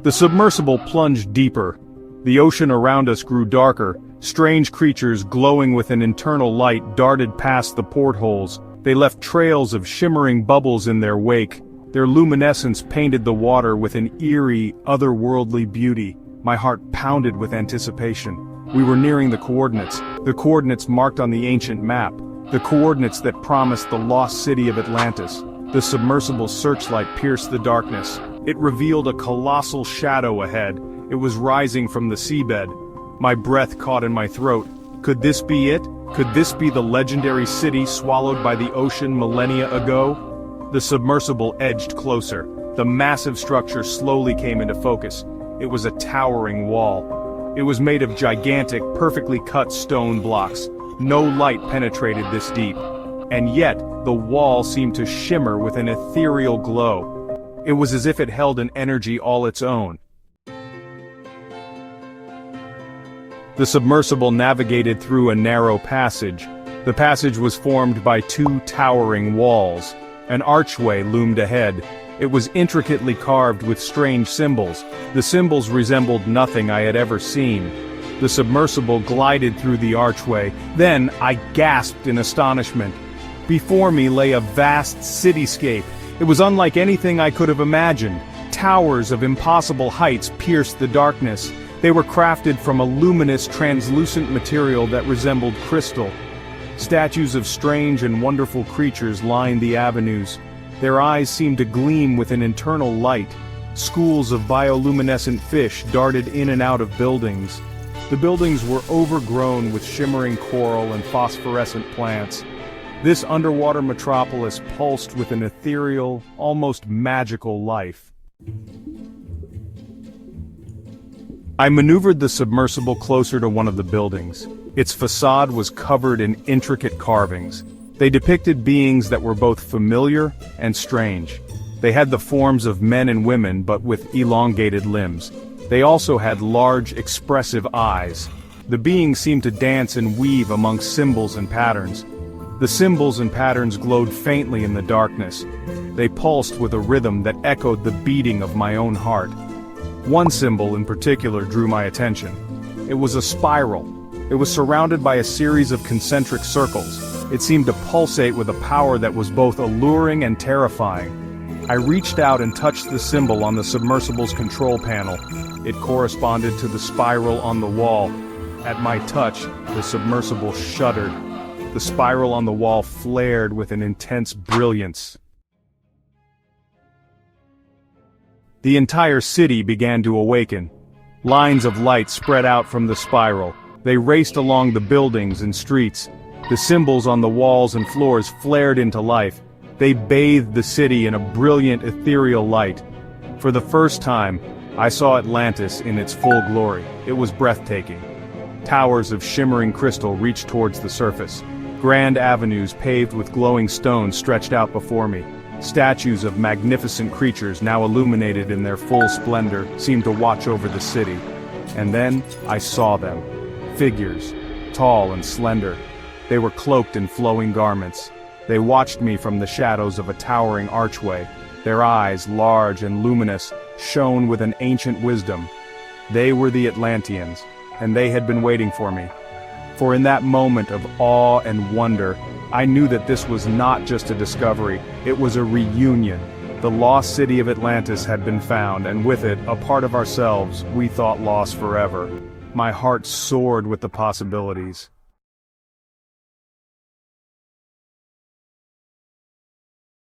The submersible plunged deeper. The ocean around us grew darker. Strange creatures glowing with an internal light darted past the portholes. They left trails of shimmering bubbles in their wake. Their luminescence painted the water with an eerie, otherworldly beauty. My heart pounded with anticipation. We were nearing the coordinates marked on the ancient map, the coordinates that promised the lost city of Atlantis. The submersible's searchlight pierced the darkness. It revealed a colossal shadow ahead. It was rising from the seabed. My breath caught in my throat. Could this be it? Could this be the legendary city swallowed by the ocean millennia ago? The submersible edged closer. The massive structure slowly came into focus. It was a towering wall. It was made of gigantic, perfectly cut stone blocks. No light penetrated this deep. And yet, the wall seemed to shimmer with an ethereal glow. It was as if it held an energy all its own. The submersible navigated through a narrow passage. The passage was formed by two towering walls. An archway loomed ahead. It was intricately carved with strange symbols. The symbols resembled nothing I had ever seen. The submersible glided through the archway. Then I gasped in astonishment. Before me lay a vast cityscape. It was unlike anything I could have imagined. Towers of impossible heights pierced the darkness. They were crafted from a luminous, translucent material that resembled crystal. Statues of strange and wonderful creatures lined the avenues. Their eyes seemed to gleam with an internal light. Schools of bioluminescent fish darted in and out of buildings. The buildings were overgrown with shimmering coral and phosphorescent plants. This underwater metropolis pulsed with an ethereal, almost magical life. I maneuvered the submersible closer to one of the buildings. Its facade was covered in intricate carvings. They depicted beings that were both familiar and strange. They had the forms of men and women, but with elongated limbs. They also had large, expressive eyes. The beings seemed to dance and weave among symbols and patterns. The symbols and patterns glowed faintly in the darkness. They pulsed with a rhythm that echoed the beating of my own heart. One symbol in particular drew my attention. It was a spiral. It was surrounded by a series of concentric circles. It seemed to pulsate with a power that was both alluring and terrifying. I reached out and touched the symbol on the submersible's control panel. It corresponded to the spiral on the wall. At my touch, the submersible shuddered. The spiral on the wall flared with an intense brilliance. The entire city began to awaken. Lines of light spread out from the spiral. They raced along the buildings and streets. The symbols on the walls and floors flared into life. They bathed the city in a brilliant ethereal light. For the first time, I saw Atlantis in its full glory. It was breathtaking. Towers of shimmering crystal reached towards the surface. Grand avenues paved with glowing stones stretched out before me. Statues of magnificent creatures, now illuminated in their full splendor, seemed to watch over the city. And then, I saw them. Figures, tall and slender. They were cloaked in flowing garments. They watched me from the shadows of a towering archway. Their eyes, large and luminous, shone with an ancient wisdom. They were the Atlanteans, and they had been waiting for me. For in that moment of awe and wonder, I knew that this was not just a discovery, it was a reunion. The lost city of Atlantis had been found, and with it, a part of ourselves we thought lost forever. My heart soared with the possibilities.